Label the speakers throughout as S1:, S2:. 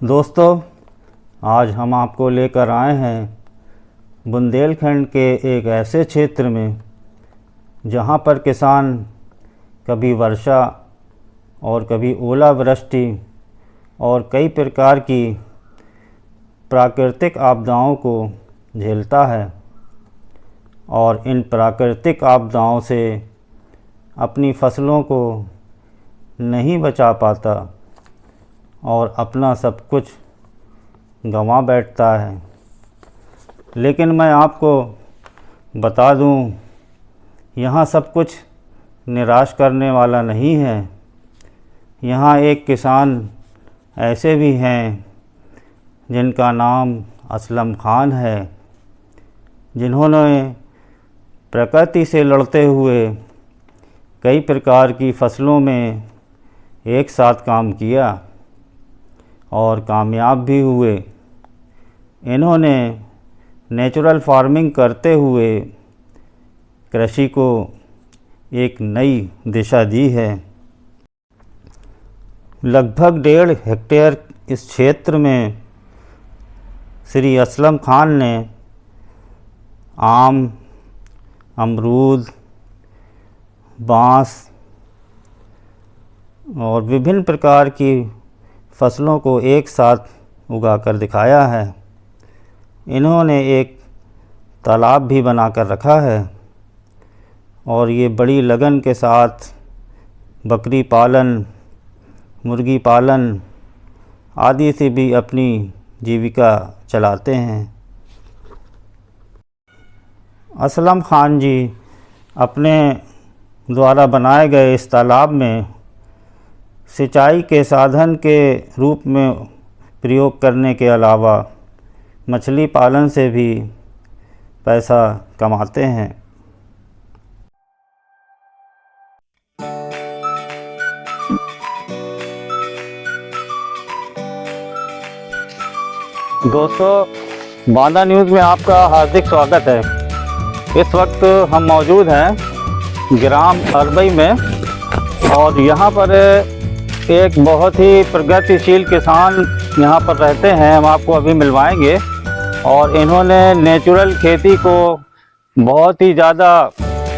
S1: दोस्तों, आज हम आपको लेकर आए हैं बुंदेलखंड के एक ऐसे क्षेत्र में जहां पर किसान कभी वर्षा और कभी ओलावृष्टि और कई प्रकार की प्राकृतिक आपदाओं को झेलता है और इन प्राकृतिक आपदाओं से अपनी फसलों को नहीं बचा पाता और अपना सब कुछ गंवा बैठता है। लेकिन मैं आपको बता दूं, यहाँ सब कुछ निराश करने वाला नहीं है। यहाँ एक किसान ऐसे भी हैं जिनका नाम असलम खान है, जिन्होंने प्रकृति से लड़ते हुए कई प्रकार की फसलों में एक साथ काम किया और कामयाब भी हुए। इन्होंने नेचुरल फार्मिंग करते हुए कृषि को एक नई दिशा दी है। लगभग 1.5 हेक्टेयर इस क्षेत्र में श्री असलम खान ने आम, अमरूद, बांस और विभिन्न प्रकार की फसलों को एक साथ उगाकर दिखाया है। इन्होंने एक तालाब भी बनाकर रखा है और ये बड़ी लगन के साथ बकरी पालन, मुर्गी पालन आदि से भी अपनी जीविका चलाते हैं। असलम खान जी अपने द्वारा बनाए गए इस तालाब में सिंचाई के साधन के रूप में प्रयोग करने के अलावा मछली पालन से भी पैसा कमाते हैं। दोस्तों, बांदा न्यूज़ में आपका हार्दिक स्वागत है। इस वक्त हम मौजूद हैं ग्राम अरबई में और यहाँ पर एक बहुत ही प्रगतिशील किसान यहाँ पर रहते हैं, हम आपको अभी मिलवाएंगे। और इन्होंने नेचुरल खेती को बहुत ही ज़्यादा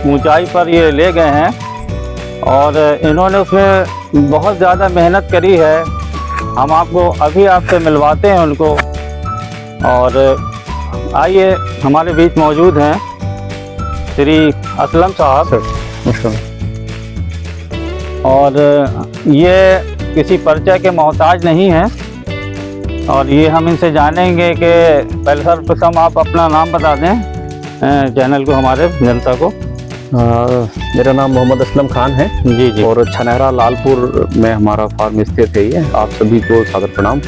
S1: ऊंचाई पर ये ले गए हैं और इन्होंने उसमें बहुत ज़्यादा मेहनत करी है। हम आपको अभी आपसे मिलवाते हैं उनको। और आइए, हमारे बीच मौजूद हैं श्री असलम साहब और ये किसी परिचय के मोहताज नहीं हैं और ये हम इनसे जानेंगे कि पहले सर्वप्रथम आप अपना नाम बता दें चैनल को, हमारे जनता को।
S2: मेरा नाम मोहम्मद असलम खान है
S1: जी।
S2: और छनहरा लालपुर में हमारा फार्म स्थित है। ये आप सभी को सादर प्रणाम।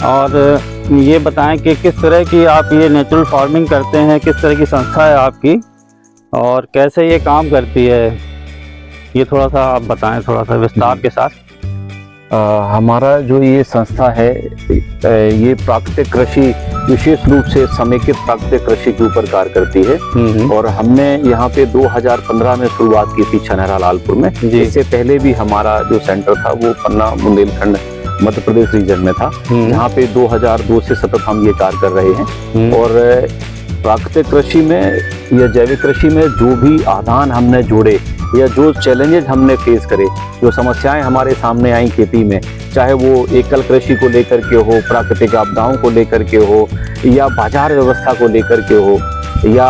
S1: और ये बताएं कि किस तरह की आप ये नेचुरल फार्मिंग करते हैं, किस तरह की संस्था है आपकी और कैसे ये काम करती है, ये थोड़ा सा आप बताएं, थोड़ा सा विस्तार के साथ।
S2: हमारा जो ये संस्था है ये प्राकृतिक कृषि, विशेष रूप से समेकित प्राकृतिक कृषि के ऊपर कार्य करती है। और हमने यहाँ पे 2015 में शुरुआत की थी छनहरा लालपुर में। इससे पहले भी हमारा जो सेंटर था वो पन्ना बुंदेलखंड मध्य प्रदेश रीजन में था। यहाँ पे 2002 से सतत हम ये कार्य कर रहे हैं। और प्राकृतिक कृषि में या जैविक कृषि में जो भी आदान हमने जोड़े या जो चैलेंजेस हमने फेस करे, जो समस्याएं हमारे सामने आई खेती में, चाहे वो एकल कृषि को लेकर के हो, प्राकृतिक आपदाओं को लेकर के हो, या बाजार व्यवस्था को लेकर के हो, या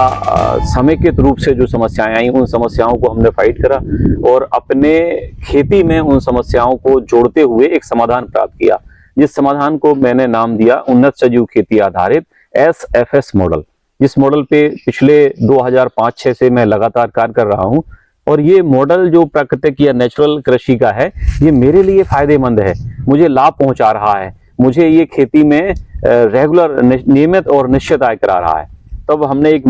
S2: समेकित रूप से जो समस्याएं आई, उन समस्याओं को हमने फाइट करा और अपने खेती में उन समस्याओं को जोड़ते हुए एक समाधान प्राप्त किया, जिस समाधान को मैंने नाम दिया उन्नत सजीव खेती आधारित SFS मॉडल। जिस मॉडल पे पिछले 2005-06 से मैं लगातार कार्य कर रहा हूं। और ये मॉडल जो प्राकृतिक या नेचुरल कृषि का है, ये मेरे लिए फायदेमंद है, मुझे लाभ पहुंचा रहा है, मुझे ये खेती में रेगुलर, नियमित और निश्चित आय करा रहा है। तब हमने एक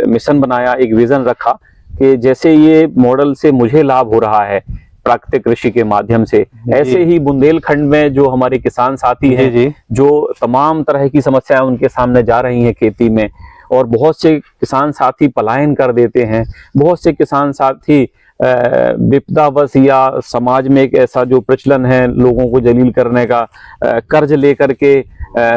S2: मिशन बनाया, एक विजन रखा कि जैसे ये मॉडल से मुझे लाभ हो रहा है प्राकृतिक कृषि के माध्यम से, ऐसे ही बुंदेलखंड में जो हमारे किसान साथी हैं, जो तमाम तरह की समस्याएं उनके सामने जा रही हैं खेती में, और बहुत से किसान साथी पलायन कर देते हैं, बहुत से किसान साथी विपदावश या समाज में एक ऐसा जो प्रचलन है लोगों को जलील करने का, कर्ज लेकर के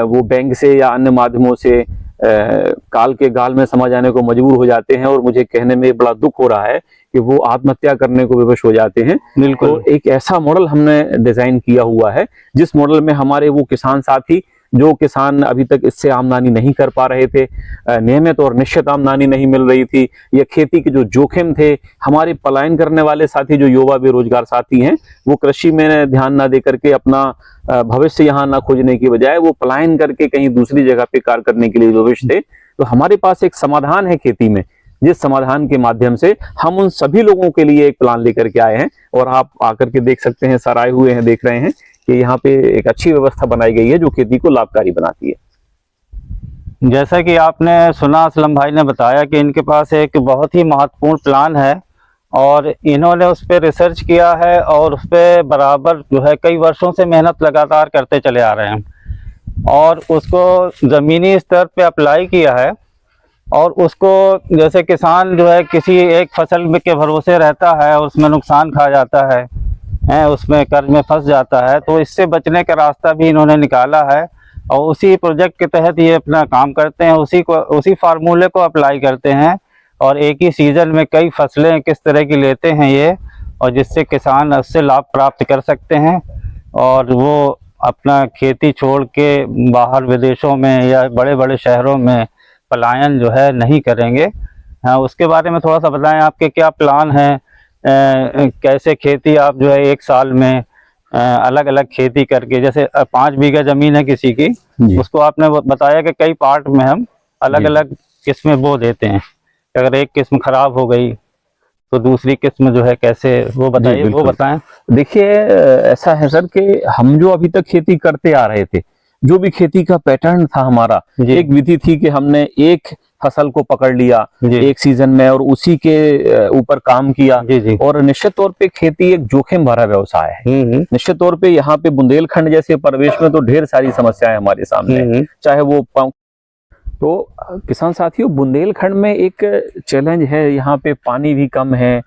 S2: वो बैंक से या अन्य माध्यमों से काल के गाल में समा जाने को मजबूर हो जाते हैं, और मुझे कहने में बड़ा दुख हो रहा है कि वो आत्महत्या करने को विवश हो जाते हैं।
S1: बिल्कुल।
S2: तो एक ऐसा मॉडल हमने डिजाइन किया हुआ है जिस मॉडल में हमारे वो किसान साथी जो किसान अभी तक इससे आमदनी नहीं कर पा रहे थे, नियमित और निश्चित आमदनी नहीं मिल रही थी, या खेती के जो जोखिम थे, हमारे पलायन करने वाले साथी जो युवा बेरोजगार साथी हैं, वो कृषि में ध्यान ना दे करके अपना भविष्य यहाँ ना खोजने की बजाय वो पलायन करके कहीं दूसरी जगह पे कार्य करने के लिए विवश थे। तो हमारे पास एक समाधान है खेती में, जिस समाधान के माध्यम से हम उन सभी लोगों के लिए एक प्लान लेकर के आए हैं, और आप आकर के देख सकते हैं, सर आए हुए हैं, देख रहे हैं कि यहाँ पे एक अच्छी व्यवस्था बनाई गई है जो खेती को लाभकारी बनाती है।
S1: जैसा कि आपने सुना, असलम भाई ने बताया कि इनके पास एक बहुत ही महत्वपूर्ण प्लान है और इन्होंने उस पर रिसर्च किया है और उस पर बराबर जो है कई वर्षों से मेहनत लगातार करते चले आ रहे हैं और उसको ज़मीनी स्तर पे अप्लाई किया है। और उसको जैसे किसान जो है किसी एक फसल के भरोसे रहता है, उसमें नुकसान खा जाता है, उसमें कर्ज में फंस जाता है, तो इससे बचने का रास्ता भी इन्होंने निकाला है और उसी प्रोजेक्ट के तहत ये अपना काम करते हैं, उसी फार्मूले को अप्लाई करते हैं और एक ही सीज़न में कई फसलें किस तरह की लेते हैं ये, और जिससे किसान उससे लाभ प्राप्त कर सकते हैं और वो अपना खेती छोड़ के बाहर विदेशों में या बड़े बड़े शहरों में पलायन जो है नहीं करेंगे। हाँ, उसके बारे में थोड़ा सा बताएं, आपके क्या प्लान हैं, कैसे खेती आप जो है एक साल में अलग अलग खेती करके, जैसे 5 बीघा ज़मीन है किसी की, उसको आपने बताया कि कई पार्ट में हम अलग अलग किस्में बो देते हैं, अगर एक किस्म खराब हो गई तो दूसरी किस्म जो है कैसे, वो बताइए, वो बताएं।
S2: देखिए, ऐसा है सर कि हम जो अभी तक खेती करते आ रहे थे, जो भी खेती का पैटर्न था हमारा, एक विधि थी कि हमने एक फसल को पकड़ लिया एक सीजन में और उसी के ऊपर काम किया। और निश्चित तौर पे खेती एक जोखिम भरा व्यवसाय है। निश्चित तौर पे यहाँ पे बुंदेलखंड जैसे परिवेश में तो ढेर सारी समस्याएं हमारे सामने, चाहे वो तो किसान साथियों, बुंदेलखंड में एक चैलेंज है, यहाँ पे पानी भी कम है,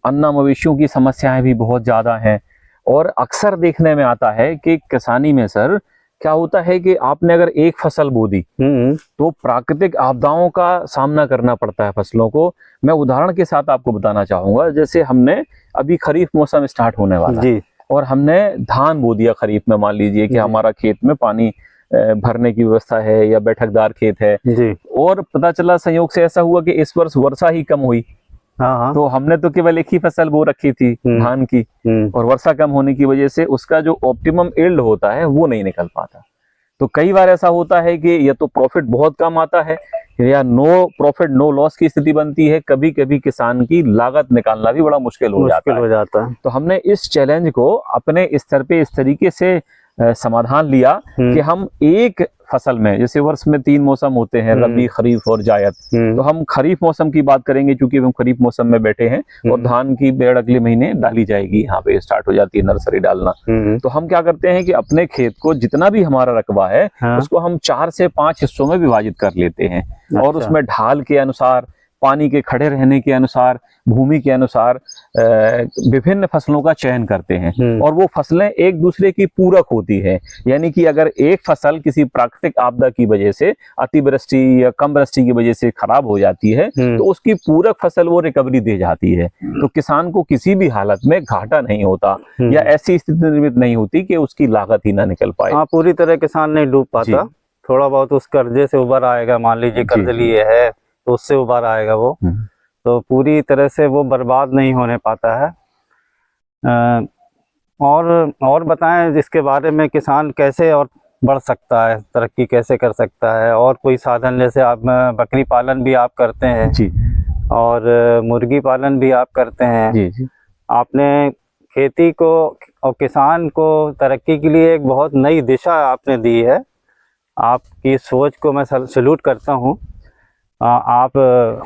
S2: अन्ना मवेशियों की समस्याएं भी बहुत ज्यादा हैं, और अक्सर देखने में आता है कि किसानी में सर क्या होता है कि आपने अगर एक फसल बो दी तो प्राकृतिक आपदाओं का सामना करना पड़ता है फसलों को। मैं उदाहरण के साथ आपको बताना चाहूंगा, जैसे हमने अभी खरीफ मौसम स्टार्ट होने वाला है और हमने धान बो दिया खरीफ में, मान लीजिए कि हमारा खेत में पानी भरने की व्यवस्था है या बैठकदार खेत है, और पता चला संयोग से ऐसा हुआ कि इस वर्ष वर्षा ही कम हुई। तो हमने तो केवल एक ही फसल बो रखी थी धान की, और वर्षा कम होने की वजह से उसका जो ऑप्टिमम यील्ड होता है वो नहीं निकल पाता। तो कई बार ऐसा होता है कि या तो प्रॉफिट बहुत कम आता है या नो प्रॉफिट नो लॉस की स्थिति बनती है, कभी कभी किसान की लागत निकालना भी बड़ा मुश्किल हो जाता है। तो हमने इस चैलेंज को अपने स्तर पे इस तरीके से समाधान लिया कि हम एक फसल में, जैसे वर्ष में 3 मौसम होते हैं, रबी, खरीफ और जायद, तो हम खरीफ मौसम की बात करेंगे क्योंकि हम खरीफ मौसम में बैठे हैं, और धान की बेड़ अगले महीने डाली जाएगी, यहाँ पे स्टार्ट हो जाती है नर्सरी डालना। तो हम क्या करते हैं कि अपने खेत को जितना भी हमारा रकबा है उसको हम 4 से 5 हिस्सों में विभाजित कर लेते हैं, और उसमें ढाल के अनुसार, पानी के खड़े रहने के अनुसार, भूमि के अनुसार विभिन्न फसलों का चयन करते हैं, और वो फसलें एक दूसरे की पूरक होती है। यानी कि अगर एक फसल किसी प्राकृतिक आपदा की वजह से, अतिवृष्टि या कम वृष्टि की वजह से खराब हो जाती है, तो उसकी पूरक फसल वो रिकवरी दे जाती है। तो किसान को किसी भी हालत में घाटा नहीं होता या ऐसी स्थिति निर्मित नहीं होती कि उसकी लागत ही ना निकल पाए।
S1: हाँ, पूरी तरह किसान नहीं डूब पाता, थोड़ा बहुत उस कर्जे से उबर आएगा, मान लीजिए कर्ज लिए है तो उससे उबार आएगा वो, तो पूरी तरह से वो बर्बाद नहीं होने पाता है। और बताएं जिसके बारे में किसान कैसे और बढ़ सकता है, तरक्की कैसे कर सकता है, और कोई साधन, जैसे आप बकरी पालन भी आप करते हैं
S2: जी,
S1: और मुर्गी पालन भी आप करते हैं
S2: जी।
S1: आपने खेती को और किसान को तरक्की के लिए एक बहुत नई दिशा आपने दी है। आपकी सोच को मैं सैल्यूट करता हूँ। आप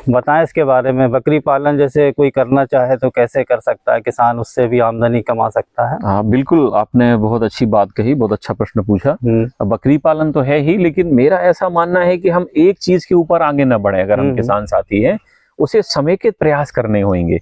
S1: बताएं इसके बारे में, बकरी पालन जैसे कोई करना चाहे तो कैसे कर सकता है किसान, उससे भी आमदनी कमा सकता है?
S2: हाँ बिल्कुल, आपने बहुत अच्छी बात कही, बहुत अच्छा प्रश्न पूछा। बकरी पालन तो है ही, लेकिन मेरा ऐसा मानना है कि हम एक चीज के ऊपर आगे न बढ़े। अगर हम किसान साथी हैं, उसे समेकित प्रयास करने होंगे।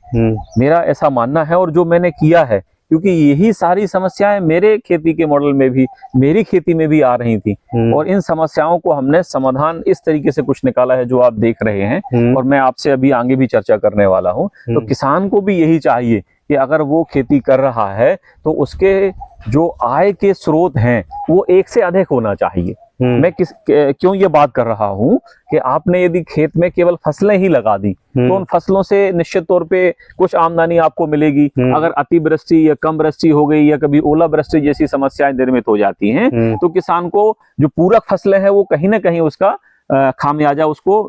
S2: मेरा ऐसा मानना है, और जो मैंने किया है, क्योंकि यही सारी समस्याएं मेरे खेती के मॉडल में भी, मेरी खेती में भी आ रही थी, और इन समस्याओं को हमने समाधान इस तरीके से कुछ निकाला है जो आप देख रहे हैं, और मैं आपसे अभी आगे भी चर्चा करने वाला हूं। तो किसान को भी यही चाहिए कि अगर वो खेती कर रहा है तो उसके जो आय के स्रोत हैं वो एक से अधिक होना चाहिए। मैं क्यों ये बात कर रहा हूँ कि आपने यदि खेत में केवल फसलें ही लगा दी तो उन फसलों से निश्चित तौर पे कुछ आमदनी आपको मिलेगी। अगर अतिवृष्टि या कम वृष्टि हो गई या कभी ओलावृष्टि जैसी समस्याएं निर्मित हो जाती हैं तो किसान को जो पूरक फसलें हैं वो कहीं ना कहीं उसका खामियाजा उसको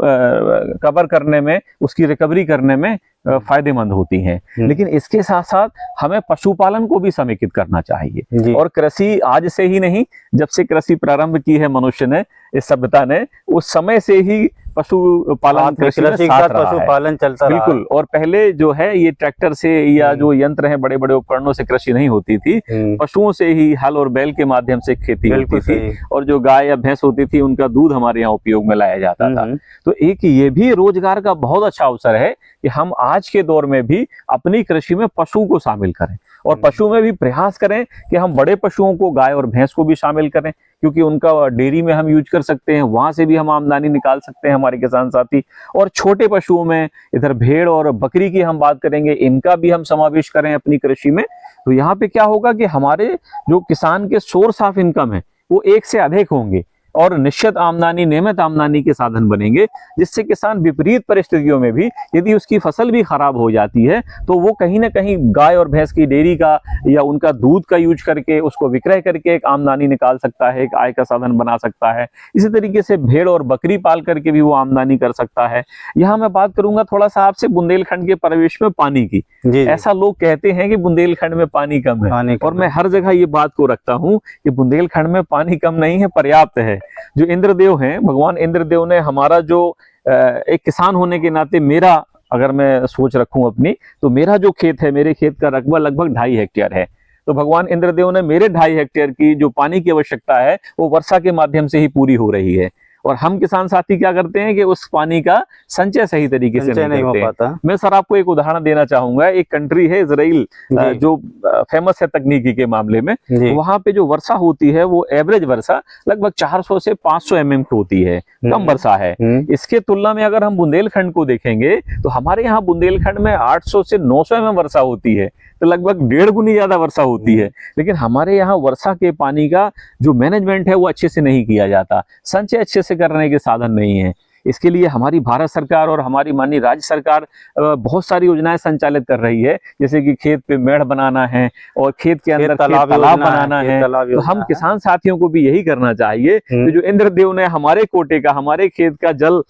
S2: कवर करने में, उसकी रिकवरी करने में फायदेमंद होती हैं। लेकिन इसके साथ साथ हमें पशुपालन को भी समेकित करना चाहिए। और कृषि आज से ही नहीं, जब से कृषि प्रारंभ की है मनुष्य ने, इस सभ्यता ने, उस समय से ही पशुपालन कृषि में साथ रहा
S1: पशुपालन चलता रहा।
S2: बिल्कुल। और पहले जो है ये ट्रैक्टर से या जो यंत्र है, बड़े बड़े उपकरणों से कृषि नहीं होती थी, पशुओं से ही, हल और बैल के माध्यम से खेती होती थी, और जो गाय या भैंस होती थी उनका दूध हमारे यहाँ उपयोग में लाया जाता था। तो एक ये भी रोजगार का बहुत अच्छा अवसर है कि हम आज के दौर में भी अपनी कृषि में पशु को शामिल करें, और पशु में भी प्रयास करें कि हम बड़े पशुओं को, गाय और भैंस को भी शामिल करें, क्योंकि उनका डेयरी में हम यूज कर सकते हैं, वहां से भी हम आमदनी निकाल सकते हैं हमारे किसान साथी। और छोटे पशुओं में इधर भेड़ और बकरी की हम बात करेंगे, इनका भी हम समावेश करें अपनी कृषि में। तो यहाँ पे क्या होगा कि हमारे जो किसान के सोर्स ऑफ इनकम है वो एक से अधिक होंगे, और निश्चित आमदनी, नियमित आमदनी के साधन बनेंगे, जिससे किसान विपरीत परिस्थितियों में भी, यदि उसकी फसल भी खराब हो जाती है तो वो कहीं ना कहीं गाय और भैंस की डेयरी का या उनका दूध का यूज करके, उसको विक्रय करके एक आमदनी निकाल सकता है, एक आय का साधन बना सकता है। इसी तरीके से भेड़ और बकरी पाल करके भी वो आमदनी कर सकता है। यहाँ मैं बात करूंगा थोड़ा सा आपसे बुंदेलखंड के परिवेश में पानी की। ऐसा लोग कहते हैं कि बुंदेलखंड में पानी कम है, और मैं हर जगह ये बात को रखता हूँ कि बुंदेलखंड में पानी कम नहीं है, पर्याप्त है। जो इंद्रदेव हैं, भगवान इंद्रदेव ने हमारा जो एक किसान होने के नाते, मेरा अगर मैं सोच रखूं अपनी, तो मेरा जो खेत है, मेरे खेत का रकबा लगभग 2.5 हेक्टेयर है। तो भगवान इंद्रदेव ने मेरे 2.5 हेक्टेयर की जो पानी की आवश्यकता है वो वर्षा के माध्यम से ही पूरी हो रही है। और हम किसान साथी क्या करते हैं कि उस पानी का संचय सही तरीके से नहीं हो पाता। मैं सर आपको एक उदाहरण देना चाहूंगा। एक कंट्री है इजराइल, जो फेमस है तकनीकी के मामले में। वहां पे जो वर्षा होती है वो एवरेज वर्षा लगभग 400 से 500 mm की होती है, कम वर्षा है। इसके तुलना में अगर हम बुंदेलखंड को देखेंगे तो हमारे यहाँ बुंदेलखंड में 800 से 900 mm वर्षा होती है, तो लगभग 1.5 गुनी ज्यादा वर्षा होती है। लेकिन हमारे यहाँ वर्षा के पानी का जो मैनेजमेंट है वो अच्छे से नहीं किया जाता, संचय अच्छे से करने के साधन नहीं है। इसके लिए हमारी भारत सरकार और हमारी माननीय राज्य सरकार बहुत सारी योजनाएं संचालित कर रही है, जैसे कि खेत पे मेढ़ बनाना है और खेत के अंदर तालाब बनाना है। तो हम किसान साथियों को भी यही करना चाहिए कि जो इंद्रदेव ने हमारे कोटे का, हमारे खेत का जल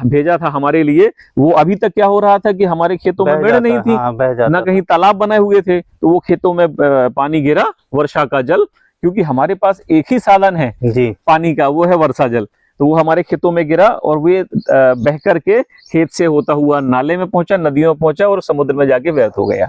S2: भेजा था हमारे लिए, वो अभी तक क्या हो रहा था कि हमारे खेतों में मेढ़ नहीं थी, ना कहीं तालाब बनाए हुए थे, तो वो खेतों में पानी गिरा, वर्षा का जल, क्योंकि हमारे पास एक ही साधन है पानी का, वो है वर्षा जल। तो वो हमारे खेतों में गिरा और वे बह करके खेत से होता हुआ नाले में पहुंचा, नदियों में पहुंचा और समुद्र में जाके व्यर्थ हो गया।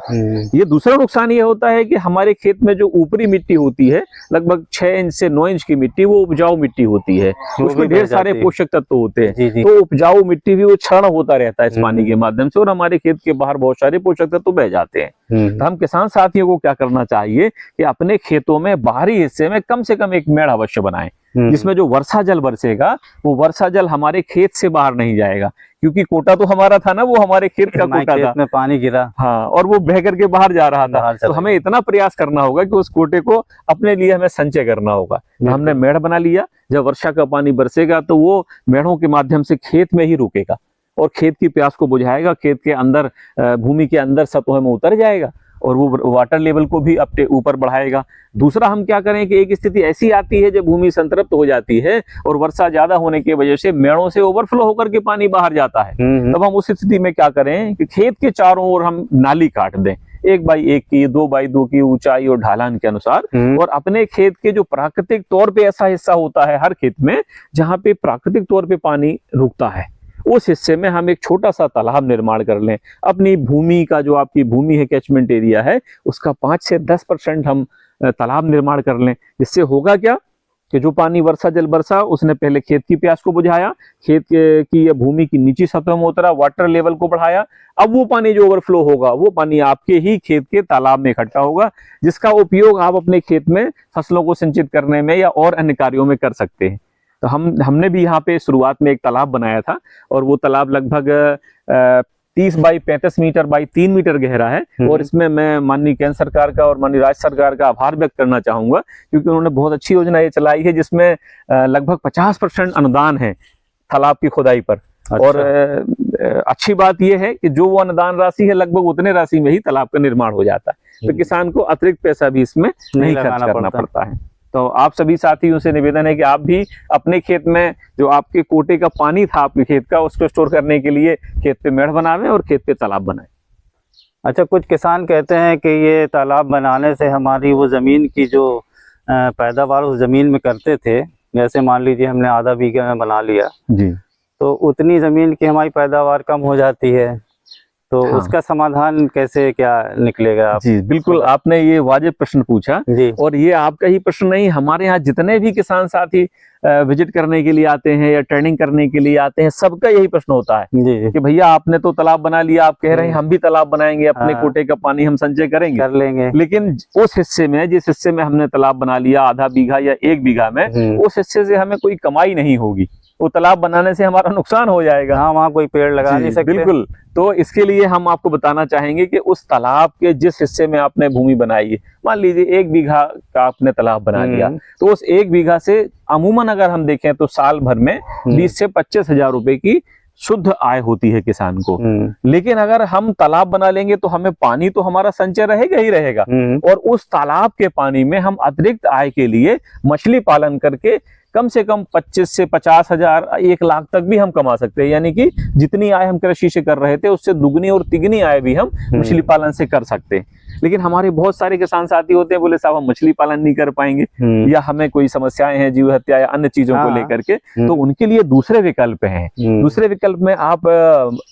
S2: ये दूसरा नुकसान ये होता है कि हमारे खेत में जो ऊपरी मिट्टी होती है, लगभग 6 इंच से 9 इंच की मिट्टी, वो उपजाऊ मिट्टी होती है, उसमें ढेर सारे पोषक तत्व होते हैं। तो उपजाऊ मिट्टी भी वो क्षरण होता रहता है इस पानी के माध्यम से, और हमारे खेत के बाहर बहुत सारे पोषक तत्व बह जाते हैं। तो हम किसान साथियों को क्या करना चाहिए कि अपने खेतों में बाहरी हिस्से में कम से कम एक मेढ़ अवश्य बनाएं, जिसमें जो वर्षा जल बरसेगा वो वर्षा जल हमारे खेत से बाहर नहीं जाएगा, क्योंकि कोटा तो हमारा था ना, वो हमारे खेत का कोटा था, में पानी गिरा, हाँ, और वो बह करके बाहर जा रहा था। तो हमें इतना प्रयास करना होगा कि उस कोटे को अपने लिए हमें संचय करना होगा। तो हमने मेढ़ बना लिया, जब वर्षा का पानी बरसेगा तो वो मेढ़ों के माध्यम से खेत में ही रुकेगा और खेत की प्यास को बुझाएगा, खेत के अंदर, भूमि के अंदर सतह में उतर जाएगा और वो वाटर लेवल को भी अपने ऊपर बढ़ाएगा। दूसरा हम क्या करें कि एक स्थिति ऐसी आती है जब भूमि संतृप्त हो जाती है और वर्षा ज्यादा होने की वजह से मेड़ों से ओवरफ्लो होकर के पानी बाहर जाता है, तब हम उस स्थिति में क्या करें कि खेत के चारों ओर हम नाली काट दें, 1x1 की, 2x2 की ऊंचाई और ढालान के अनुसार, और अपने खेत के जो प्राकृतिक तौर पे ऐसा हिस्सा होता है हर खेत में जहाँ पे प्राकृतिक तौर पे पानी रुकता है, उस हिस्से में हम एक छोटा सा तालाब निर्माण कर लें। अपनी भूमि का, जो आपकी भूमि है, कैचमेंट एरिया है, उसका 5 से 10% हम तालाब निर्माण कर लें। जिससे होगा क्या कि जो पानी वर्षा जल बरसा उसने पहले खेत की प्यास को बुझाया, खेत की या भूमि की निचली सतह में उतरा, वाटर लेवल को बढ़ाया। अब वो पानी जो ओवरफ्लो होगा वो पानी आपके ही खेत के तालाब में इकट्ठा होगा, जिसका उपयोग आप अपने खेत में फसलों को सिंचित करने में या और अन्य कार्यों में कर सकते हैं। तो हमने भी यहाँ पे शुरुआत में एक तालाब बनाया था, और वो तालाब लगभग 30 बाई 35 मीटर बाई 3 मीटर गहरा है। और इसमें मैं माननीय केंद्र सरकार का और माननीय राज्य सरकार का आभार व्यक्त करना चाहूंगा, क्योंकि उन्होंने बहुत अच्छी योजना ये चलाई है, जिसमें लगभग 50% अनुदान है तालाब की खुदाई पर। अच्छा। और अच्छी बात यह है कि जो वो अनुदान राशि है लगभग उतने राशि में ही तालाब का निर्माण हो जाता है, तो किसान को अतिरिक्त पैसा भी इसमें नहीं खर्च करना पड़ता है। तो आप सभी साथियों से निवेदन है कि आप भी अपने खेत में जो आपके कोटे का पानी था आपके खेत का, उसको स्टोर करने के लिए खेत पे मेढ़ बनावें और खेत पे तालाब बनाएं।
S1: अच्छा, कुछ किसान कहते हैं कि ये तालाब बनाने से हमारी वो ज़मीन की जो पैदावार उस ज़मीन में करते थे, जैसे मान लीजिए हमने आधा बीघा में बना लिया
S2: जी,
S1: तो उतनी ज़मीन की हमारी पैदावार कम हो जाती है, तो हाँ। उसका समाधान कैसे क्या निकलेगा आप?
S2: जी बिल्कुल, आपने ये वाजिब प्रश्न पूछा जी। और ये आपका ही प्रश्न नहीं, हमारे यहाँ जितने भी किसान साथी विजिट करने के लिए आते हैं या ट्रेनिंग करने के लिए आते हैं, सबका यही प्रश्न होता है जी। कि भैया आपने तो तालाब बना लिया, आप कह रहे हैं हम भी तालाब बनाएंगे, अपने हाँ। कोटे का पानी हम संचय करेंगे, कर लेंगे, लेकिन उस हिस्से में जिस हिस्से में हमने तालाब बना लिया आधा बीघा या 1 बीघा में, उस हिस्से से हमें कोई कमाई नहीं होगी, वो तालाब बनाने से हमारा नुकसान हो जाएगा।
S1: हाँ, वहाँ कोई पेड़ लगा नहीं सकते।
S2: बिल्कुल, तो इसके लिए हम आपको बताना चाहेंगे कि उस तालाब के जिस हिस्से में आपने भूमि बनाई है, मान लीजिए 1 बीघा का आपने तालाब बना लिया, तो उस 1 बीघा से अमूमन अगर हम देखें तो साल भर में 20 से 25 हजार रुपए की शुद्ध आय होती है किसान को। लेकिन अगर हम तालाब बना लेंगे तो हमें पानी तो हमारा संचय रहेगा ही रहेगा, और उस तालाब के पानी में हम अतिरिक्त आय के लिए मछली पालन करके कम से कम 25 से 50 हजार 1 लाख तक भी हम कमा सकते हैं। यानी कि जितनी आय हम कृषि से कर रहे थे उससे दुगनी और तिगनी आय भी हम मछली पालन से कर सकते हैं। लेकिन हमारे बहुत सारे किसान साथी होते हैं, बोले साहब हम मछली पालन नहीं कर पाएंगे, या हमें कोई समस्याएं हैं जीव हत्या या अन्य चीजों को लेकर के, तो उनके लिए दूसरे विकल्प हैं। दूसरे विकल्प में आप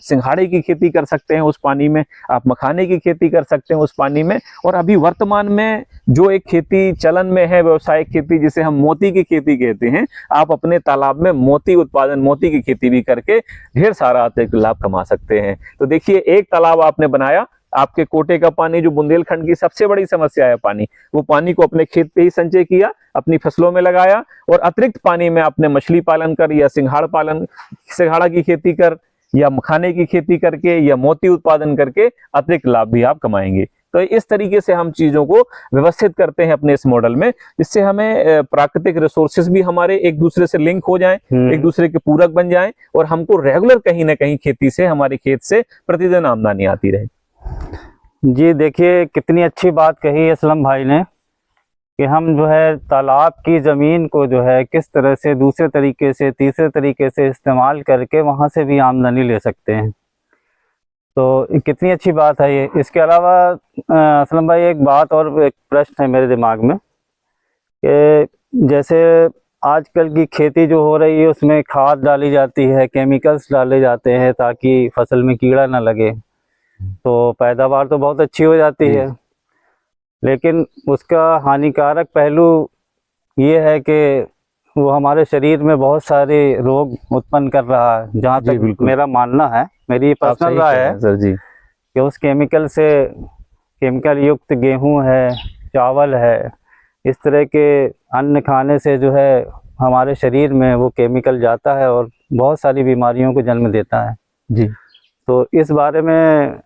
S2: सिंघाड़े की खेती कर सकते हैं उस पानी में, आप मखाने की खेती कर सकते हैं उस पानी में, और अभी वर्तमान में जो एक खेती चलन में है व्यवसायिक खेती, जिसे हम मोती की खेती कहते हैं, आप अपने तालाब में मोती उत्पादन, मोती की खेती भी करके ढेर सारा अतिरिक्त लाभ कमा सकते हैं। तो देखिए, एक तालाब आपने बनाया, आपके कोटे का पानी जो बुंदेलखंड की सबसे बड़ी समस्या है पानी, वो पानी को अपने खेत पे ही संचय किया, अपनी फसलों में लगाया, और अतिरिक्त पानी में आपने मछली पालन कर या सिंघाड़ा की खेती कर या मखाने की खेती करके या मोती उत्पादन करके अतिरिक्त लाभ भी आप कमाएंगे। तो इस तरीके से हम चीजों को व्यवस्थित करते हैं अपने इस मॉडल में, जिससे हमें प्राकृतिक रिसोर्सेज भी हमारे एक दूसरे से लिंक हो जाएं, एक दूसरे के पूरक बन जाएं, और हमको रेगुलर कहीं ना कहीं खेती से, हमारे खेत से प्रतिदिन आमदनी आती रहे।
S1: जी देखिए, कितनी अच्छी बात कही असलम भाई ने कि हम जो है तालाब की ज़मीन को जो है किस तरह से दूसरे तरीके से, तीसरे तरीके से इस्तेमाल करके वहाँ से भी आमदनी ले सकते हैं। तो कितनी अच्छी बात है ये। इसके अलावा असलम भाई एक बात और, एक प्रश्न है मेरे दिमाग में कि जैसे आजकल की खेती जो हो रही है उसमें खाद डाली जाती है, केमिकल्स डाले जाते हैं ताकि फसल में कीड़ा ना लगे, तो पैदावार तो बहुत अच्छी हो जाती है, लेकिन उसका हानिकारक पहलू ये है कि वो हमारे शरीर में बहुत सारे रोग उत्पन्न कर रहा है। जहाँ तक मेरा मानना है, मेरी पर्सनल राय है सर जी, कि उस केमिकल से, केमिकल युक्त गेहूं है, चावल है, इस तरह के अन्न खाने से जो है हमारे शरीर में वो केमिकल जाता है और बहुत सारी बीमारियों को जन्म देता है जी। तो इस बारे में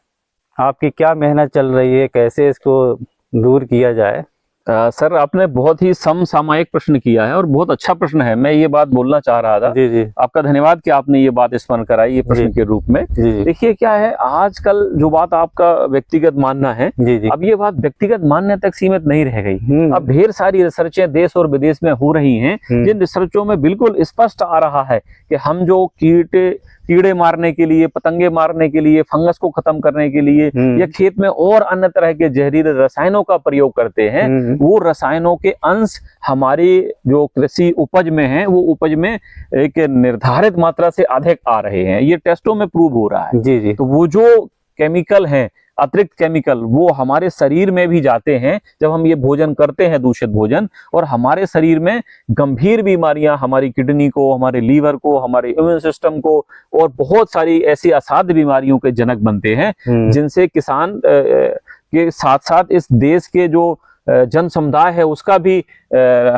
S1: आपकी क्या मेहनत चल रही है, कैसे इसको दूर किया जाए?
S2: सर, आपने बहुत ही समसामयिक प्रश्न किया है और बहुत अच्छा प्रश्न है। मैं ये बात बोलना चाह रहा था।
S1: जी जी,
S2: आपका धन्यवाद कि आपने ये बात स्मरण कराई ये प्रश्न के रूप में। देखिए, क्या है, आजकल जो बात आपका व्यक्तिगत मानना है, अब ये बात व्यक्तिगत मानने तक सीमित नहीं रह गई। अब ढेर सारी रिसर्चें देश और विदेश में हो रही हैं, जिन रिसर्चों में बिल्कुल स्पष्ट आ रहा है कि हम जो कीड़े मारने के लिए, पतंगे मारने के लिए, फंगस को खत्म करने के लिए या खेत में और अन्य तरह के जहरीले रसायनों का प्रयोग करते हैं, वो रसायनों के अंश हमारी जो कृषि उपज में है, वो उपज में एक निर्धारित मात्रा से अधिक आ रहे हैं। ये टेस्टों में प्रूव हो रहा है। जी जी। तो वो जो केमिकल हैं अतिरिक्त केमिकल वो हमारे शरीर में भी जाते हैं जब हम ये भोजन करते हैं, दूषित भोजन, और हमारे शरीर में गंभीर बीमारियां, हमारी किडनी को, हमारे लीवर को, हमारे इम्यून सिस्टम को और बहुत सारी ऐसी असाध्य बीमारियों के जनक बनते हैं, जिनसे किसान के साथ साथ इस देश के जो जन समुदाय है उसका भी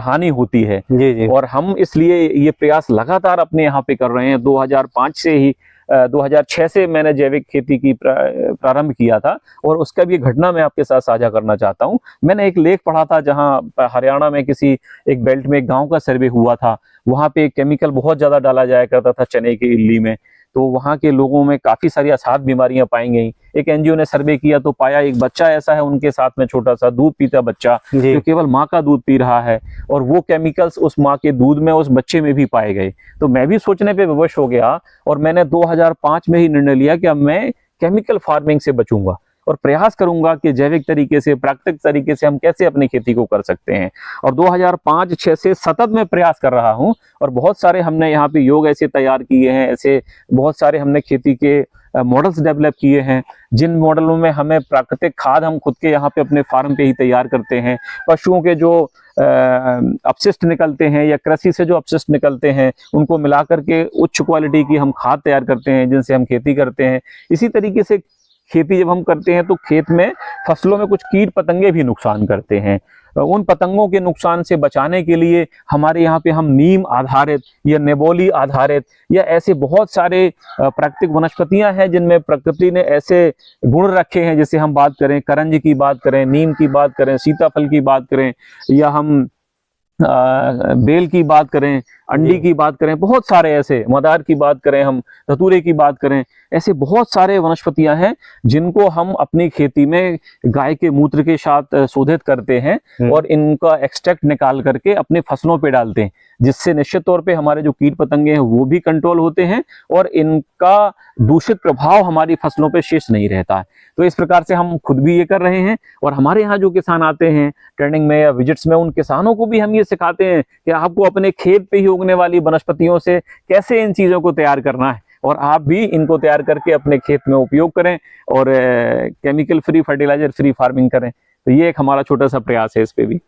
S2: हानि होती है।
S1: जी जी।
S2: और हम इसलिए ये प्रयास लगातार अपने यहाँ पे कर रहे हैं। 2005 से ही 2006 से मैंने जैविक खेती की प्रारंभ किया था, और उसका भी घटना मैं आपके साथ साझा करना चाहता हूँ। मैंने एक लेख पढ़ा था जहाँ हरियाणा में किसी एक बेल्ट में एक गांव का सर्वे हुआ था, वहाँ पे केमिकल बहुत ज़्यादा डाला जाया करता था चने की इल्ली में, तो वहाँ के लोगों में काफ़ी सारी असाध्य बीमारियां पाई गई। एक एनजीओ ने सर्वे किया तो पाया एक बच्चा ऐसा है उनके साथ में, छोटा सा दूध पीता बच्चा जो केवल माँ का दूध पी रहा है, और वो केमिकल्स उस माँ के दूध में उस बच्चे में भी पाए गए। तो मैं भी सोचने पे विवश हो गया, और मैंने 2005 में ही निर्णय लिया कि अब मैं केमिकल फार्मिंग से बचूंगा और प्रयास करूंगा कि जैविक तरीके से, प्राकृतिक तरीके से हम कैसे अपनी खेती को कर सकते हैं। और 2005-06 से सतत मैं प्रयास कर रहा हूं, और बहुत सारे हमने यहाँ पे योग ऐसे तैयार किए हैं, ऐसे बहुत सारे हमने खेती के मॉडल्स डेवलप किए हैं, जिन मॉडलों में हमें प्राकृतिक खाद हम खुद के यहाँ पे अपने फार्म पे ही तैयार करते हैं। पशुओं के जो अपशिष्ट निकलते हैं या कृषि से जो अपशिष्ट निकलते हैं उनको मिला करके उच्च क्वालिटी की हम खाद तैयार करते हैं, जिनसे हम खेती करते हैं। इसी तरीके से खेती जब हम करते हैं तो खेत में फसलों में कुछ कीट पतंगे भी नुकसान करते हैं। उन पतंगों के नुकसान से बचाने के लिए हमारे यहाँ पे हम नीम आधारित या नेबोली आधारित या ऐसे बहुत सारे प्राकृतिक वनस्पतियां हैं जिनमें प्रकृति ने ऐसे गुण रखे हैं। जैसे हम बात करें करंज की बात करें, नीम की बात करें, सीताफल की बात करें, या हम बेल की बात करें, अंडी की बात करें, बहुत सारे ऐसे, मदार की बात करें, हम धतूरे की बात करें, ऐसे बहुत सारे वनस्पतियां हैं जिनको हम अपनी खेती में गाय के मूत्र के साथ शोधित करते हैं और इनका एक्सट्रैक्ट निकाल करके अपने फसलों पे डालते हैं, जिससे निश्चित तौर पे हमारे जो कीट पतंगे हैं वो भी कंट्रोल होते हैं और इनका दूषित प्रभाव हमारी फसलों पे शेष नहीं रहता है। तो इस प्रकार से हम खुद भी ये कर रहे हैं, और हमारे यहाँ जो किसान आते हैं ट्रेनिंग में या विजिट्स में, उन किसानों को भी हम ये सिखाते हैं कि आपको अपने खेत पे ही उगने वाली वनस्पतियों से कैसे इन चीजों को तैयार करना है, और आप भी इनको तैयार करके अपने खेत में उपयोग करें और chemical free, fertilizer free farming करें। तो ये एक हमारा छोटा सा प्रयास है इस पे भी।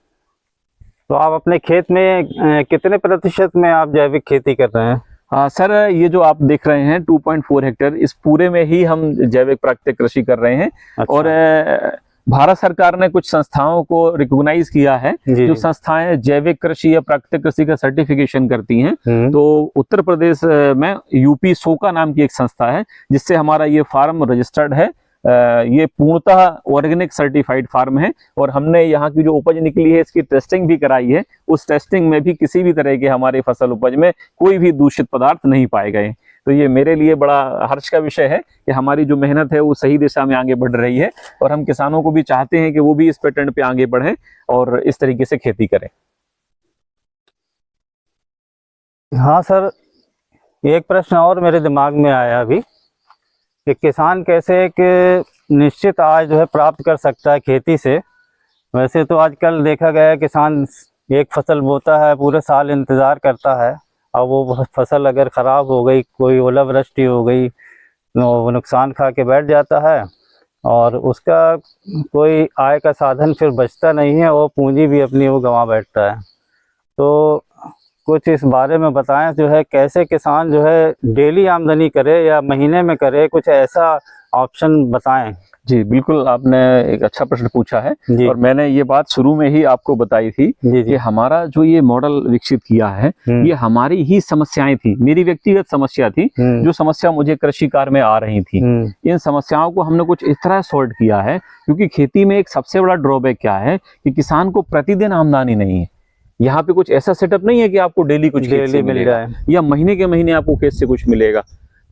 S1: तो आप अपने खेत में कितने प्रतिशत में आप जैविक खेती कर रहे हैं?
S2: सर, ये जो आप देख रहे हैं 2.4 हेक्टेयर, इस पूरे में ही हम जैविक प्राकृतिक कृषि कर रहे हैं। अच्छा। और भारत सरकार ने कुछ संस्थाओं को रिकॉग्नाइज किया है, जो संस्थाएं जैविक कृषि या प्राकृतिक कृषि का सर्टिफिकेशन करती हैं। तो उत्तर प्रदेश में यूपी सोका नाम की एक संस्था है जिससे हमारा ये फार्म रजिस्टर्ड है। ये पूर्णतः ऑर्गेनिक सर्टिफाइड फार्म है, और हमने यहाँ की जो उपज निकली है इसकी टेस्टिंग भी कराई है। उस टेस्टिंग में भी किसी भी तरह के हमारे फसल उपज में कोई भी दूषित पदार्थ नहीं पाए गए। तो ये मेरे लिए बड़ा हर्ष का विषय है कि हमारी जो मेहनत है वो सही दिशा में आगे बढ़ रही है, और हम किसानों को भी चाहते हैं कि वो भी इस पैटर्न पे आगे बढ़ें और इस तरीके से खेती करें।
S1: हाँ सर, एक प्रश्न और मेरे दिमाग में आया अभी कि किसान कैसे एक निश्चित आय जो है प्राप्त कर सकता है खेती से। वैसे तो आजकल देखा गया है किसान एक फसल बोता है, पूरे साल इंतज़ार करता है, और वो फसल अगर ख़राब हो गई, कोई ओलावृष्टि हो गई, तो वो नुकसान खा के बैठ जाता है और उसका कोई आय का साधन फिर बचता नहीं है, और पूंजी भी अपनी वो गंवा बैठता है। तो कुछ इस बारे में बताएं, जो है कैसे किसान जो है डेली आमदनी करे या महीने में करे, कुछ ऐसा ऑप्शन बताएं।
S2: जी बिल्कुल, आपने एक अच्छा प्रश्न पूछा है, और मैंने ये बात शुरू में ही आपको बताई थी कि हमारा जो ये मॉडल विकसित किया है ये हमारी ही समस्याएं थी, मेरी व्यक्तिगत समस्या थी, जो समस्या मुझे कृषि कार्य में आ रही थी। इन समस्याओं को हमने कुछ इस तरह सॉल्व किया है, क्योंकि खेती में एक सबसे बड़ा ड्रॉबैक क्या है कि किसान को प्रतिदिन आमदनी नहीं है। यहाँ पे कुछ ऐसा सेटअप नहीं है कि आपको डेली कुछ मिल जाए या महीने के महीने आपको खेत से कुछ मिलेगा।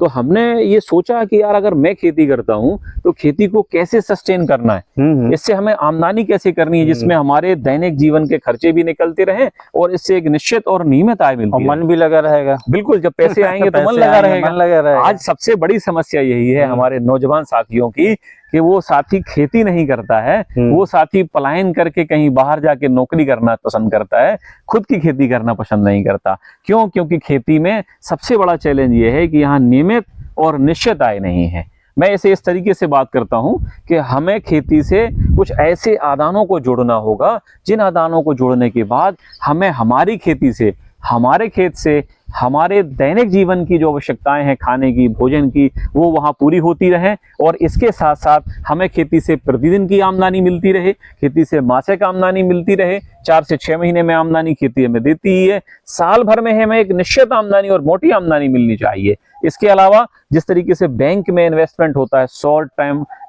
S2: तो हमने ये सोचा कि यार अगर मैं खेती करता हूँ तो खेती को कैसे सस्टेन करना है, इससे हमें आमदनी कैसे करनी है जिसमें हमारे दैनिक जीवन के खर्चे भी निकलते रहें और इससे एक निश्चित और नियमित आय मिलती है,
S1: मन भी लगा रहेगा।
S2: बिल्कुल, जब पैसे आएंगे तो मन लगा रहेगा। आज सबसे बड़ी समस्या यही है हमारे नौजवान साथियों की कि वो साथी खेती नहीं करता है, वो साथी पलायन करके कहीं बाहर जाके नौकरी करना पसंद करता है, खुद की खेती करना पसंद नहीं करता। क्यों? क्योंकि खेती में सबसे बड़ा चैलेंज ये है कि यहाँ नियमित और निश्चित आय नहीं है। मैं इसे इस तरीके से बात करता हूं कि हमें खेती से कुछ ऐसे आदानों को जोड़ना होगा जिन आदानों को जोड़ने के बाद हमें हमारी खेती से, हमारे खेत से हमारे दैनिक जीवन की जो आवश्यकताएं हैं खाने की, भोजन की, वो वहाँ पूरी होती रहें और इसके साथ साथ हमें खेती से प्रतिदिन की आमदनी मिलती रहे, खेती से मासिक आमदनी मिलती रहे। 4 से 6 महीने में आमदनी खेती हमें देती ही है, साल भर में हमें एक निश्चित आमदनी और मोटी आमदनी मिलनी चाहिए। इसके अलावा जिस तरीके से बैंक में इन्वेस्टमेंट होता है, short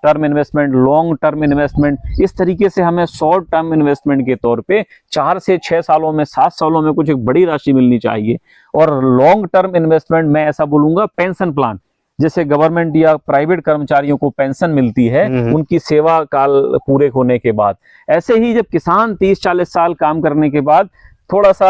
S2: term investment, long term investment, इस तरीके से हमें शॉर्ट टर्म इन्वेस्टमेंट के तौर पे 4 से 6 सालों में, 7 सालों में कुछ एक बड़ी राशि मिलनी चाहिए। और लॉन्ग टर्म इन्वेस्टमेंट मैं ऐसा बोलूंगा पेंशन प्लान, जैसे गवर्नमेंट या प्राइवेट कर्मचारियों को पेंशन मिलती है उनकी सेवा काल पूरे होने के बाद, ऐसे ही जब किसान 30-40 साल काम करने के बाद थोड़ा सा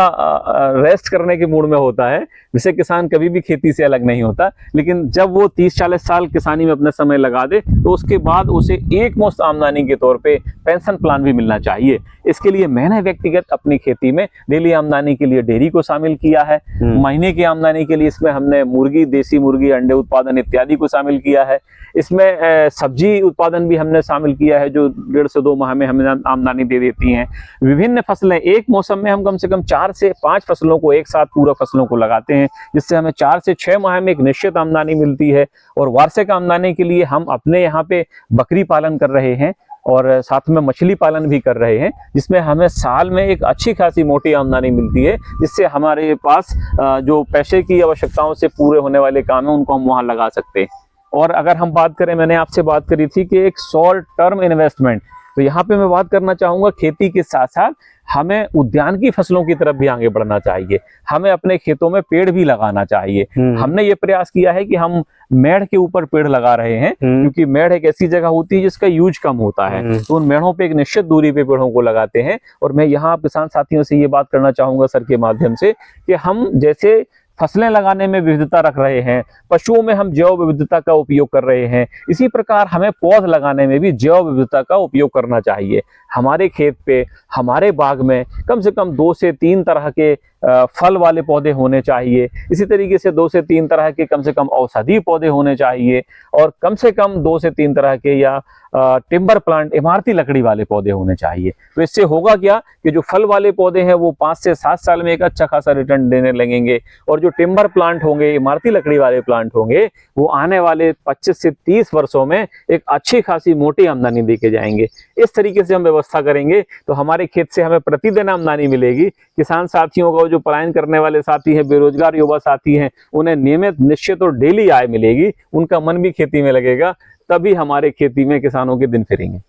S2: रेस्ट करने के मूड में होता है, जिसे किसान कभी भी खेती से अलग नहीं होता, लेकिन जब वो 30-40 साल किसानी में अपना समय लगा दे तो उसके बाद उसे एक मुश्त आमदनी के तौर पे पेंशन प्लान भी मिलना चाहिए। इसके लिए मैंने व्यक्तिगत अपनी खेती में डेली आमदनी के लिए डेयरी को शामिल किया है, महीने की आमदनी के लिए इसमें हमने मुर्गी, देसी मुर्गी, अंडे उत्पादन इत्यादि को शामिल किया है। इसमें सब्जी उत्पादन भी हमने शामिल किया है जो 1.5 से 2 माह में हमें आमदनी दे देती हैं। विभिन्न फसलें, एक मौसम में हम कम से कम 4 से 5 फसलों को एक साथ पूरा फसलों को लगाते हैं, जिससे हमें 4 से 6 माह में एक निश्चित आमदनी मिलती है। और वार्षिक आमदनी के लिए हम अपने यहाँ पे बकरी पालन कर रहे हैं और साथ में मछली पालन भी कर रहे हैं, जिसमें हमें साल में एक अच्छी खासी मोटी आमदनी मिलती है, जिससे हमारे पास जो पैसे की आवश्यकताओं से पूरे होने वाले काम है उनको हम वहाँ लगा सकते हैं। और अगर हम बात करें, मैंने आपसे बात करी थी कि एक शॉर्ट टर्म इन्वेस्टमेंट, तो यहाँ पे मैं बात करना चाहूँगा खेती के साथ साथ हमें उद्यान की फसलों की तरफ भी आगे बढ़ना चाहिए। हमें अपने खेतों में पेड़ भी लगाना चाहिए। हमने ये प्रयास किया है कि हम मेड़ के ऊपर पेड़ लगा रहे हैं, क्योंकि मेड़ एक ऐसी जगह होती है जिसका यूज कम होता है, तो उन मेड़ों पे एक निश्चित दूरी पे पेड़ों को लगाते हैं। और मैं यहाँ किसान साथियों से ये बात करना चाहूँगा सर के माध्यम से कि हम जैसे फसलें लगाने में विविधता रख रहे हैं, पशुओं में हम जैव विविधता का उपयोग कर रहे हैं, इसी प्रकार हमें पौध लगाने में भी जैव विविधता का उपयोग करना चाहिए। हमारे खेत पे, हमारे बाग में कम से कम 2 से 3 तरह के फल वाले पौधे होने चाहिए। इसी तरीके से 2 से 3 तरह के कम से कम औषधीय पौधे होने चाहिए और कम से कम 2 से 3 तरह के या टिम्बर प्लांट, इमारती लकड़ी वाले पौधे होने चाहिए। तो इससे होगा क्या कि जो फल वाले पौधे हैं वो 5 से 7 साल में एक अच्छा खासा रिटर्न देने लगेंगे, और जो टिम्बर प्लांट होंगे, इमारती लकड़ी वाले प्लांट होंगे, वो आने वाले 25 से 30 वर्षों में एक अच्छी खासी मोटी आमदनी देके जाएंगे। इस तरीके से हम व्यवस्था करेंगे तो हमारे खेत से हमें प्रतिदिन आमदनी मिलेगी। किसान साथियों को, जो पलायन करने वाले साथी हैं, बेरोजगार युवा साथी हैं, उन्हें नियमित, निश्चित और डेली आय मिलेगी, उनका मन भी खेती में लगेगा, तभी हमारे खेती में किसानों के दिन फिरेंगे।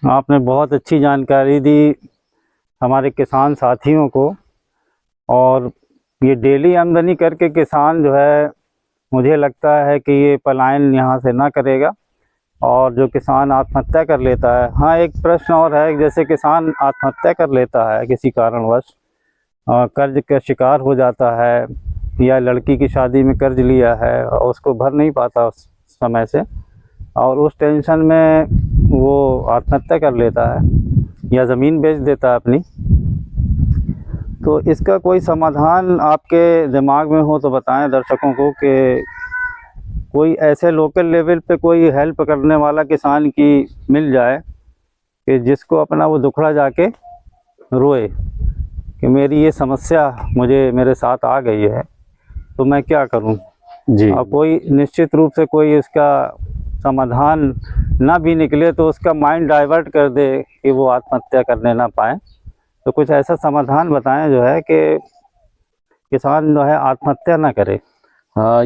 S1: आपने बहुत अच्छी जानकारी दी हमारे किसान साथियों को, और ये डेली आमदनी करके किसान जो है, मुझे लगता है कि ये पलायन यहाँ से ना करेगा, और जो किसान आत्महत्या कर लेता है, हाँ एक प्रश्न और है, जैसे किसान आत्महत्या कर लेता है किसी कारणवश, कर्ज का शिकार हो जाता है, या लड़की की शादी में कर्ज लिया है और उसको भर नहीं पाता उस समय से, और उस टेंशन में वो आत्महत्या कर लेता है या ज़मीन बेच देता है अपनी, तो इसका कोई समाधान आपके दिमाग में हो तो बताएं दर्शकों को, कि कोई ऐसे लोकल लेवल पे कोई हेल्प करने वाला किसान की मिल जाए कि जिसको अपना वो दुखड़ा जाके रोए कि मेरी ये समस्या मेरे साथ आ गई है, तो मैं क्या करूं जी। और कोई निश्चित रूप से कोई इसका समाधान ना भी निकले तो उसका माइंड डाइवर्ट कर दे कि वो आत्महत्या करने ना पाए, तो कुछ ऐसा समाधान बताएं जो है कि किसान जो है आत्महत्या ना करे।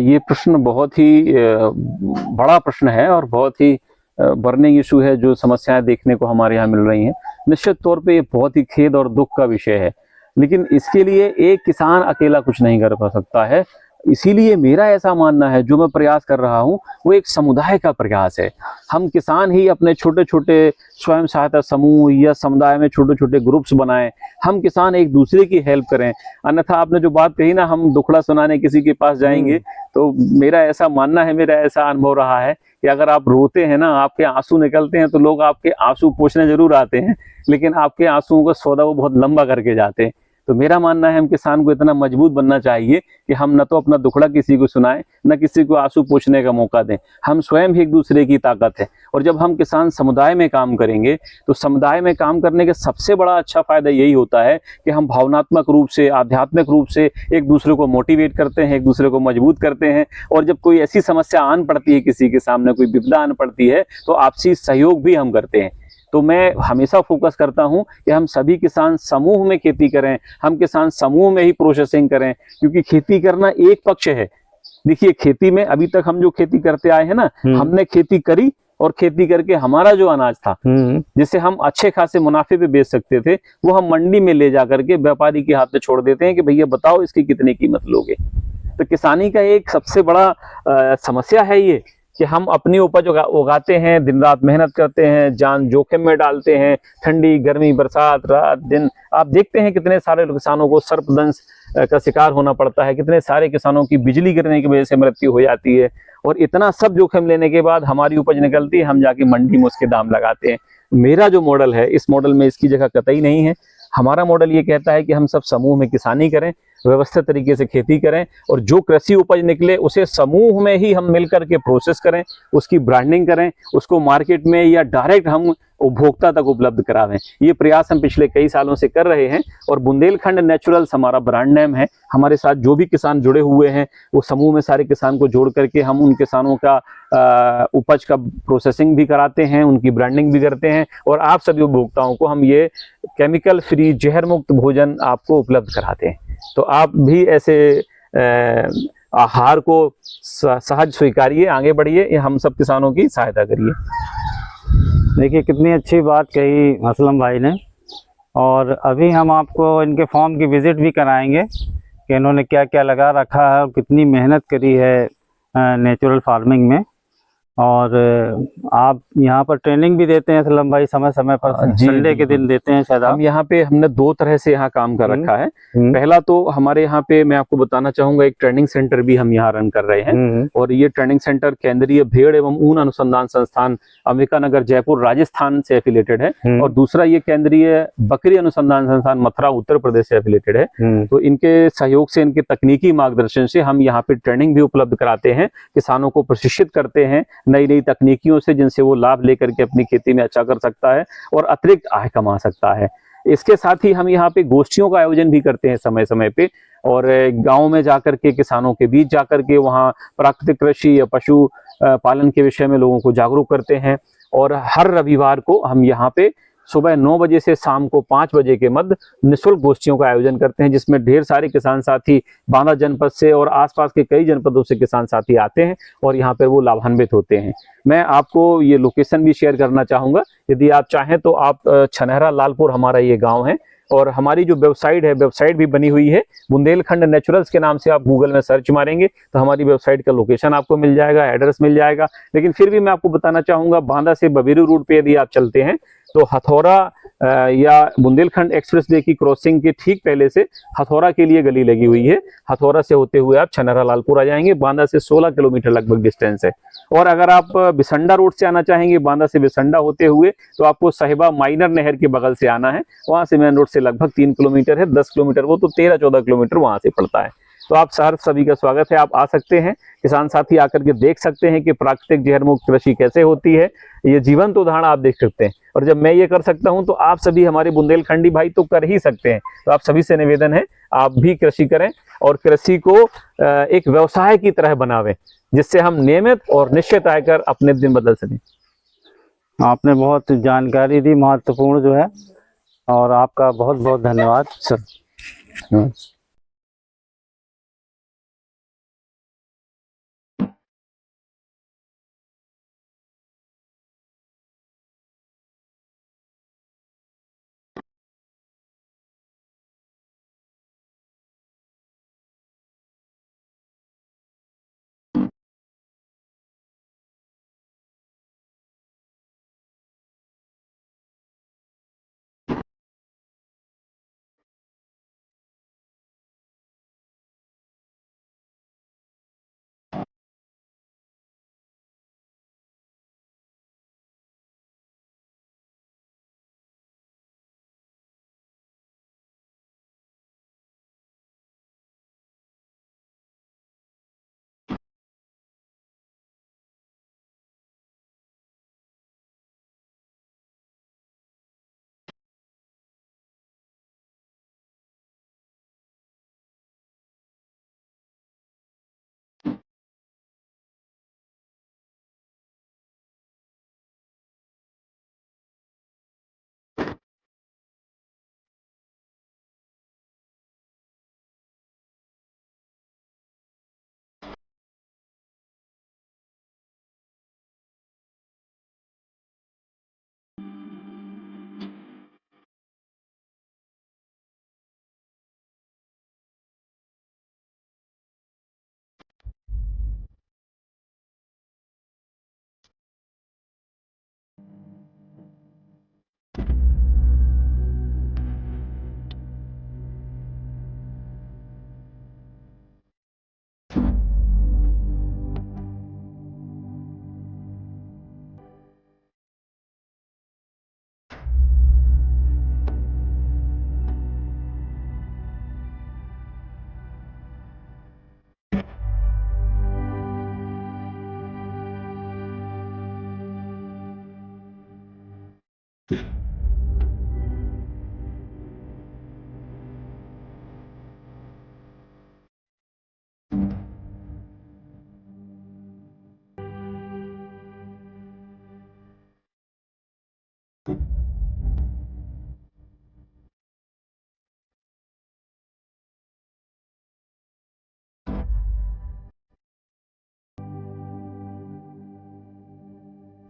S2: ये प्रश्न बहुत ही बड़ा प्रश्न है और बहुत ही बर्निंग इशू है, जो समस्याएं देखने को हमारे यहाँ मिल रही हैं। निश्चित तौर पे ये बहुत ही खेद और दुख का विषय है, लेकिन इसके लिए एक किसान अकेला कुछ नहीं कर पा सकता है। इसीलिए मेरा ऐसा मानना है, जो मैं प्रयास कर रहा हूँ वो एक समुदाय का प्रयास है। हम किसान ही अपने छोटे छोटे स्वयं सहायता समूह या समुदाय में छोटे छोटे ग्रुप्स बनाएं, हम किसान एक दूसरे की हेल्प करें। अन्यथा आपने जो बात कही ना, हम दुखड़ा सुनाने किसी के पास जाएंगे, तो मेरा ऐसा मानना है, मेरा ऐसा अनुभव रहा है कि अगर आप रोते हैं ना, आपके आंसू निकलते हैं, तो लोग आपके आंसू पोंछने जरूर आते हैं, लेकिन आपके आंसुओं का सौदा वो बहुत लंबा करके जाते हैं। तो मेरा मानना है हम किसान को इतना मजबूत बनना चाहिए कि हम न तो अपना दुखड़ा किसी को सुनाएं, न किसी को आंसू पोंछने का मौका दें। हम स्वयं ही एक दूसरे की ताकत है। और जब हम किसान समुदाय में काम करेंगे तो समुदाय में काम करने का सबसे बड़ा अच्छा फायदा यही होता है कि हम भावनात्मक रूप से, आध्यात्मिक रूप से एक दूसरे को मोटिवेट करते हैं, एक दूसरे को मजबूत करते हैं। और जब कोई ऐसी समस्या आन पड़ती है, किसी के सामने कोई विपदा आन पड़ती है, तो आपसी सहयोग भी हम करते हैं। तो मैं हमेशा फोकस करता हूं कि हम सभी किसान समूह में खेती करें, हम किसान समूह में ही प्रोसेसिंग करें, क्योंकि खेती करना एक पक्ष है। देखिए, खेती में अभी तक हम जो खेती करते आए हैं ना, हमने खेती करी और खेती करके हमारा जो अनाज था जिसे हम अच्छे खासे मुनाफे पे बेच सकते थे, वो हम मंडी में ले जा करके व्यापारी के हाथ में छोड़ देते हैं कि भैया बताओ इसकी कितनी कीमत लोगे। तो किसानी का एक सबसे बड़ा समस्या है ये कि हम अपनी उपज उगाते हैं, दिन रात मेहनत करते हैं, जान जोखिम में डालते हैं, ठंडी गर्मी बरसात रात दिन। आप देखते हैं कितने सारे किसानों को सर्पदंश का शिकार होना पड़ता है, कितने सारे किसानों की बिजली गिरने की वजह से मृत्यु हो जाती है। और इतना सब जोखिम लेने के बाद हमारी उपज निकलती है, हम जाके मंडी में उसके दाम लगाते हैं। मेरा जो मॉडल है, इस मॉडल में इसकी जगह कतई नहीं है। हमारा मॉडल ये कहता है कि हम सब समूह में किसानी करें, व्यवस्थित तरीके से खेती करें, और जो कृषि उपज निकले उसे समूह में ही हम मिलकर के प्रोसेस करें, उसकी ब्रांडिंग करें, उसको मार्केट में या डायरेक्ट हम उपभोक्ता तक उपलब्ध करावें। ये प्रयास हम पिछले कई सालों से कर रहे हैं। और बुंदेलखंड नेचुरल्स हमारा ब्रांड नेम है। हमारे साथ जो भी किसान जुड़े हुए हैं, वो समूह में सारे किसान को जोड़ करके हम उन किसानों का उपज का प्रोसेसिंग भी कराते हैं, उनकी ब्रांडिंग भी करते हैं, और आप सभी उपभोक्ताओं को हम ये केमिकल फ्री जहर मुक्त भोजन आपको उपलब्ध कराते हैं। तो आप भी ऐसे आहार को सहज स्वीकारिए, आगे बढ़िए, हम सब किसानों की सहायता करिए।
S1: देखिए, कितनी अच्छी बात कही असलम भाई ने। और अभी हम आपको इनके फार्म की विज़िट भी कराएंगे कि इन्होंने क्या क्या लगा रखा है और कितनी मेहनत करी है नेचुरल फार्मिंग में। और आप यहाँ पर ट्रेनिंग भी देते हैं असलम भाई समय समय पर? संडे के दिन देते हैं शायद।
S2: हम यहाँ पे हमने दो तरह से यहाँ काम कर रखा है। पहला तो हमारे यहाँ पे मैं आपको बताना चाहूंगा, एक ट्रेनिंग सेंटर भी हम यहाँ रन कर रहे हैं। और ये ट्रेनिंग सेंटर केंद्रीय भेड़ एवं ऊन अनुसंधान संस्थान अंबिकानगर जयपुर राजस्थान से एफिलेटेड है। और दूसरा ये केंद्रीय बकरी अनुसंधान संस्थान मथुरा उत्तर प्रदेश से एफिलेटेड है। तो इनके सहयोग से, इनके तकनीकी मार्गदर्शन से हम यहाँ पे ट्रेनिंग भी उपलब्ध कराते हैं, किसानों को प्रशिक्षित करते हैं नई नई तकनीकियों से, जिनसे वो लाभ लेकर के अपनी खेती में अच्छा कर सकता है और अतिरिक्त आय कमा सकता है। इसके साथ ही हम यहाँ पे गोष्ठियों का आयोजन भी करते हैं समय समय पे, और गांव में जाकर के किसानों के बीच जाकर के वहाँ प्राकृतिक कृषि या पशु पालन के विषय में लोगों को जागरूक करते हैं। और हर रविवार को हम यहाँ पे सुबह 9 बजे से शाम को 5 बजे के मध्य निःशुल्क गोष्ठियों का आयोजन करते हैं, जिसमें ढेर सारे किसान साथी बांदा जनपद से और आसपास के कई जनपदों से किसान साथी आते हैं और यहाँ पर वो लाभान्वित होते हैं। मैं आपको ये लोकेशन भी शेयर करना चाहूँगा, यदि आप चाहें तो। आप छनहरा लालपुर हमारा ये गाँव है, और हमारी जो वेबसाइट है, वेबसाइट भी बनी हुई है बुंदेलखंड नेचुरल्स के नाम से। आप गूगल में सर्च मारेंगे तो हमारी वेबसाइट का लोकेशन आपको मिल जाएगा, एड्रेस मिल जाएगा। लेकिन फिर भी मैं आपको बताना चाहूँगा, बांदा से बबीरू रूट पे यदि आप चलते हैं तो हथौरा या बुंदेलखंड एक्सप्रेस वे की क्रॉसिंग के ठीक पहले से हथौरा के लिए गली लगी हुई है। हथौरा से होते हुए आप छनहरा लालपुर आ जाएंगे। बांदा से 16 किलोमीटर लगभग डिस्टेंस है। और अगर आप बिसंडा रोड से आना चाहेंगे, बांदा से बिसंडा होते हुए, तो आपको साहिबा माइनर नहर के बगल से आना है। वहां से मेन रोड से लगभग 3 किलोमीटर है, 10 किलोमीटर वो तो 13-14 किलोमीटर वहां से पड़ता है। तो आप सभी का स्वागत है, आप आ सकते हैं। किसान साथी आकर के देख सकते हैं कि प्राकृतिक जहर मुक्त कृषि कैसे होती है। ये जीवंत उदाहरण आप देख सकते हैं। और जब मैं ये कर सकता हूं तो आप सभी हमारे बुंदेलखंडी भाई तो कर ही सकते हैं। तो आप सभी से निवेदन है, आप भी कृषि करें और कृषि को एक व्यवसाय की तरह बनावें, जिससे हम नियमित और निश्चित आय कर अपने दिन बदल सकें।
S1: आपने बहुत जानकारी दी, महत्वपूर्ण जो है, और आपका बहुत बहुत धन्यवाद
S2: सर।